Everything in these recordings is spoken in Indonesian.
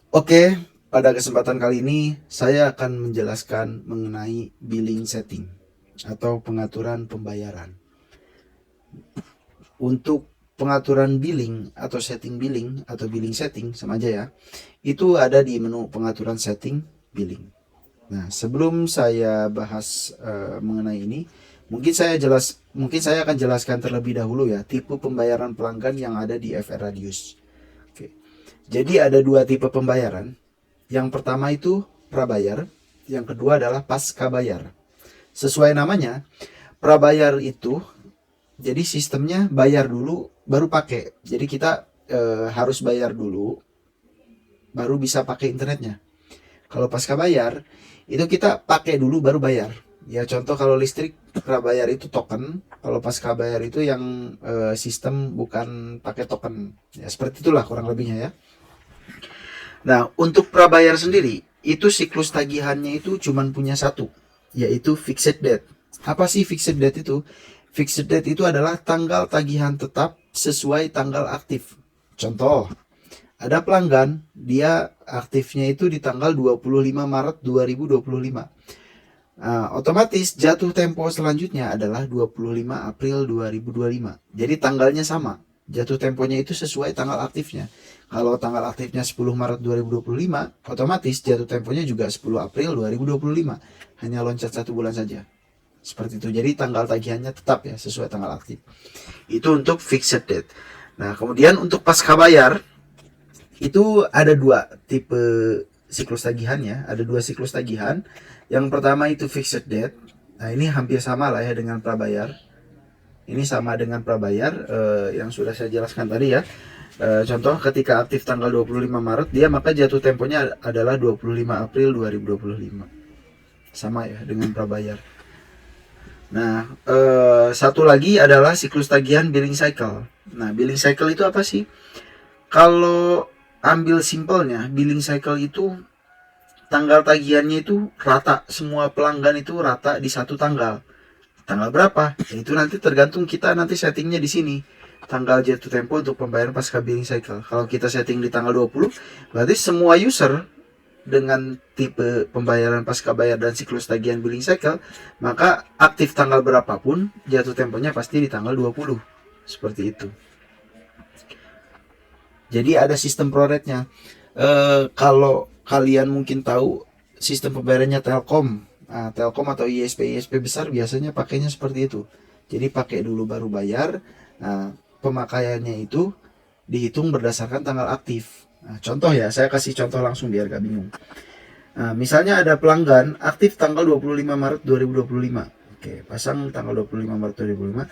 Oke, pada kesempatan kali ini saya akan menjelaskan mengenai billing setting atau pengaturan pembayaran. Untuk pengaturan billing atau billing setting sama aja ya. Itu ada di menu pengaturan setting billing. Nah, sebelum saya bahas mengenai ini, mungkin saya akan jelaskan terlebih dahulu ya tipe pembayaran pelanggan yang ada di FR Radius. Oke. Jadi ada dua tipe pembayaran. Yang pertama itu prabayar, yang kedua adalah pasca bayar. Sesuai namanya, prabayar itu jadi sistemnya bayar dulu baru pakai. Jadi kita harus bayar dulu baru bisa pakai internetnya. Kalau pasca bayar itu kita pakai dulu baru bayar. Ya contoh kalau listrik prabayar itu token, kalau pasca bayar itu yang sistem bukan pakai token. Ya seperti itulah kurang lebihnya ya. Nah, untuk prabayar sendiri, itu siklus tagihannya itu cuma punya satu, yaitu fixed date. Apa sih fixed date itu? Fixed date itu adalah tanggal tagihan tetap sesuai tanggal aktif. Contoh, ada pelanggan, dia aktifnya itu di tanggal 25 Maret 2025. Nah, otomatis jatuh tempo selanjutnya adalah 25 April 2025. Jadi tanggalnya sama. Jatuh temponya itu sesuai tanggal aktifnya. Kalau tanggal aktifnya 10 Maret 2025, otomatis jatuh temponya juga 10 April 2025. Hanya loncat satu bulan saja. Seperti itu. Jadi tanggal tagihannya tetap ya sesuai tanggal aktif. Itu untuk fixed date. Nah, kemudian untuk pasca bayar itu ada dua tipe siklus tagihannya, ada dua siklus tagihan. Yang pertama itu fixed date. Nah, ini hampir sama lah ya dengan prabayar. Ini sama dengan prabayar yang sudah saya jelaskan tadi ya. Contoh ketika aktif tanggal 25 Maret, dia maka jatuh temponya adalah 25 April 2025. Sama ya dengan prabayar. Nah, satu lagi adalah siklus tagihan billing cycle. Nah, billing cycle itu apa sih? Kalau ambil simpelnya, billing cycle itu tanggal tagihannya itu rata, semua pelanggan itu rata di satu tanggal. Tanggal berapa? Ya, itu nanti tergantung kita nanti settingnya di sini. Tanggal jatuh tempo untuk pembayaran pasca billing cycle. Kalau kita setting di tanggal 20, berarti semua user dengan tipe pembayaran pasca bayar dan siklus tagihan billing cycle, maka aktif tanggal berapapun, jatuh temponya pasti di tanggal 20. Seperti itu. Jadi ada sistem proretnya. Kalau kalian mungkin tahu sistem pembayarannya Telkom, nah, Telkom atau ISP besar biasanya pakainya seperti itu. Jadi pakai dulu baru bayar. Nah, pemakaiannya itu dihitung berdasarkan tanggal aktif. Nah, contoh ya, saya kasih contoh langsung biar gak bingung. Nah, misalnya ada pelanggan aktif tanggal 25 Maret 2025. Oke, pasang tanggal 25 Maret 2025.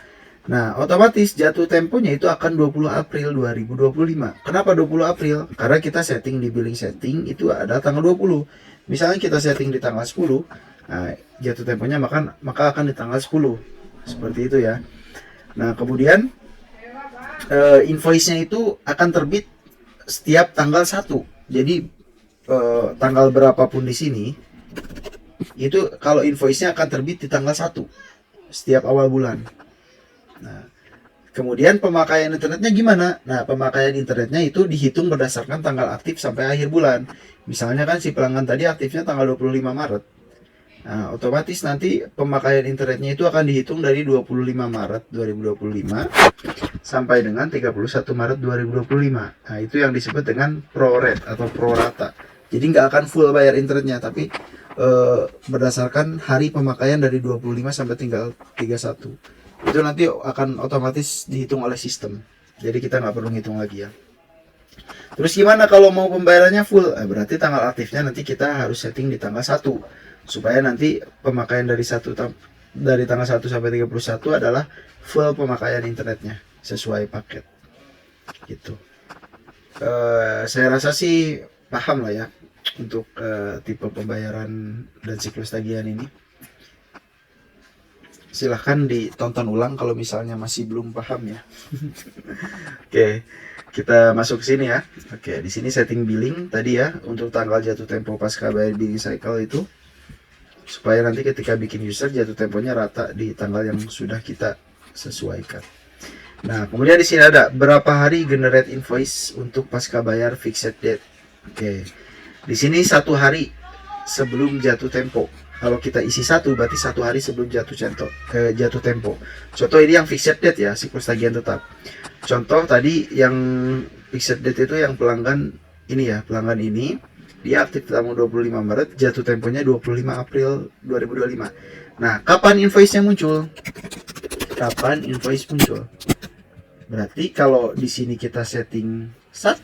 Nah, otomatis jatuh temponya itu akan 20 April 2025. Kenapa 20 April? Karena kita setting di billing setting itu ada tanggal 20. Misalnya kita setting di tanggal 10, nah, jatuh temponya maka akan di tanggal 10. Seperti itu ya. Nah, kemudian invoice-nya itu akan terbit setiap tanggal 1. Jadi tanggal berapapun di sini itu kalau invoice-nya akan terbit di tanggal 1 setiap awal bulan. Nah, kemudian pemakaian internetnya gimana? Nah, pemakaian internetnya itu dihitung berdasarkan tanggal aktif sampai akhir bulan. Misalnya kan si pelanggan tadi aktifnya tanggal 25 Maret. Nah, otomatis nanti pemakaian internetnya itu akan dihitung dari 25 Maret 2025 sampai dengan 31 Maret 2025. Nah, itu yang disebut dengan pro rate atau pro rata. Jadi nggak akan full bayar internetnya, tapi berdasarkan hari pemakaian dari 25 sampai tinggal 31. Itu nanti akan otomatis dihitung oleh sistem. Jadi kita nggak perlu ngitung lagi ya. Terus gimana kalau mau pembayarannya full? Berarti tanggal aktifnya nanti kita harus setting di tanggal 1. Supaya nanti pemakaian dari tanggal 1 sampai 31 adalah full pemakaian internetnya sesuai paket. Gitu. Saya rasa sih paham lah ya untuk tipe pembayaran dan siklus tagihan ini. Silahkan ditonton ulang kalau misalnya masih belum paham ya. Oke, kita masuk ke sini ya. Oke, di sini setting billing tadi ya untuk tanggal jatuh tempo pasca bayar billing cycle itu supaya nanti ketika bikin user jatuh temponya rata di tanggal yang sudah kita sesuaikan. Nah, kemudian di sini ada berapa hari generate invoice untuk pasca bayar fixed date. Oke. Di sini 1 hari sebelum jatuh tempo. Kalau kita isi 1 berarti 1 hari sebelum jatuh tempo. Contoh ini yang fixed date ya, siklus tagihan tetap. Contoh tadi yang fixed date itu yang pelanggan ini ya, pelanggan ini dia aktif tanggal 25 Maret, jatuh temponya 25 April 2025. Nah, kapan invoice-nya muncul? Kapan invoice muncul? Berarti kalau di sini kita setting 1,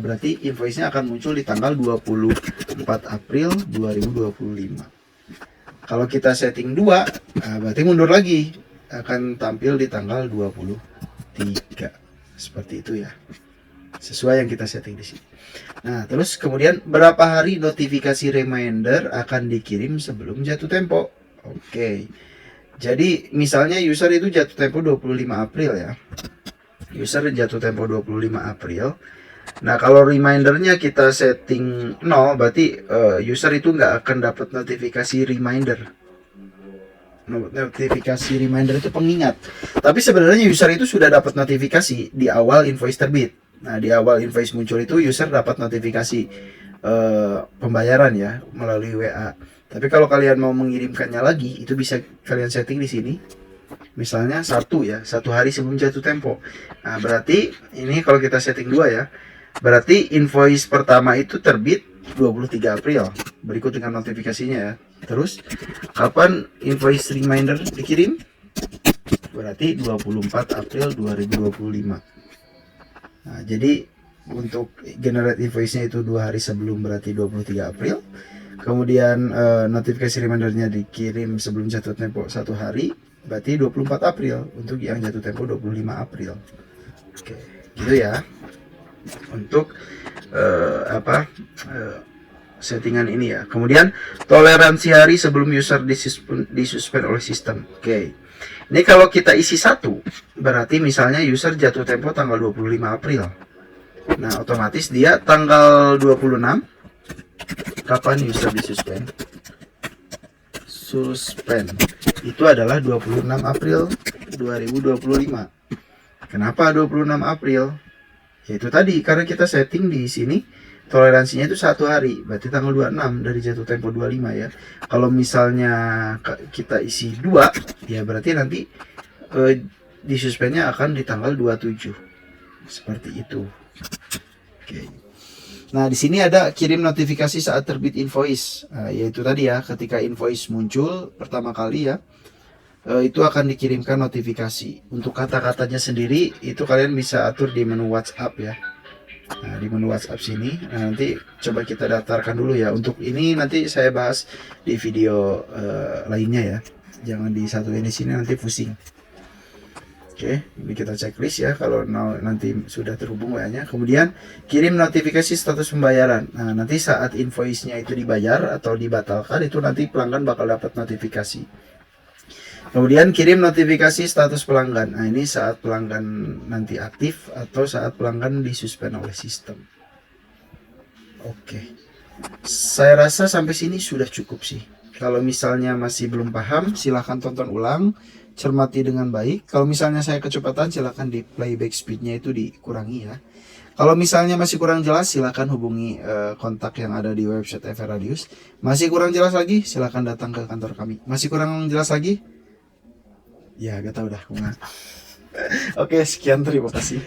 berarti invoice-nya akan muncul di tanggal 24 April 2025. Kalau kita setting 2, berarti mundur lagi, akan tampil di tanggal 23. Seperti itu ya. Sesuai yang kita setting di sini. Nah, terus kemudian berapa hari notifikasi reminder akan dikirim sebelum jatuh tempo? Oke. Jadi misalnya user itu jatuh tempo 25 April ya. User jatuh tempo 25 April. Nah, kalau remindernya kita setting 0, berarti user itu nggak akan dapat notifikasi reminder. Notifikasi reminder itu pengingat. Tapi sebenarnya user itu sudah dapat notifikasi di awal invoice terbit. Nah, di awal invoice muncul itu user dapat notifikasi pembayaran ya melalui WA. Tapi kalau kalian mau mengirimkannya lagi, itu bisa kalian setting di sini. Misalnya 1 hari sebelum jatuh tempo. Nah, berarti ini kalau kita setting 2 ya. Berarti invoice pertama itu terbit 23 April. Berikut dengan notifikasinya ya. Terus kapan invoice reminder dikirim? Berarti 24 April 2025. Nah, jadi untuk generate invoice-nya itu 2 hari sebelum, berarti 23 April. Kemudian notifikasi remindernya dikirim sebelum jatuh tempo 1 hari, berarti 24 April. Untuk yang jatuh tempo 25 April. Oke, gitu ya. Untuk settingan ini ya. Kemudian toleransi hari sebelum user disuspend oleh sistem. Oke. Ini kalau kita isi 1, berarti misalnya user jatuh tempo tanggal 25 April. Nah, otomatis dia tanggal 26, kapan user disuspend? Suspend. Itu adalah 26 April 2025. Kenapa 26 April? Yaitu tadi, karena kita setting di sini toleransinya itu 1 hari, berarti tanggal 26 dari jatuh tempo 25 ya. Kalau misalnya kita isi 2, ya berarti nanti disuspendnya akan di tanggal 27. Seperti itu. Oke. Nah, di sini ada kirim notifikasi saat terbit invoice. Yaitu tadi ya, ketika invoice muncul pertama kali ya, itu akan dikirimkan notifikasi. Untuk kata-katanya sendiri itu kalian bisa atur di menu WhatsApp ya. Nah, di menu WhatsApp sini. Nah, nanti coba kita daftarkan dulu ya. Untuk ini nanti saya bahas di video lainnya ya. Jangan disatuin di sini, nanti pusing. Oke, ini kita checklist ya kalau nanti sudah terhubung WA-nya. Kemudian kirim notifikasi status pembayaran. Nah, nanti saat invoice-nya itu dibayar atau dibatalkan, itu nanti pelanggan bakal dapat notifikasi. Kemudian kirim notifikasi status pelanggan. Nah, ini saat pelanggan nanti aktif atau saat pelanggan disuspend oleh sistem. Oke. Saya rasa sampai sini sudah cukup sih. Kalau misalnya masih belum paham, silahkan tonton ulang, cermati dengan baik. Kalau misalnya saya kecepatan, silahkan di playback speednya itu dikurangi ya. Kalau misalnya masih kurang jelas, silahkan hubungi kontak yang ada di website Everradius. Masih kurang jelas lagi, silahkan datang ke kantor kami. Masih kurang jelas lagi? Ya, gak tau dah. Oke, sekian, terima kasih.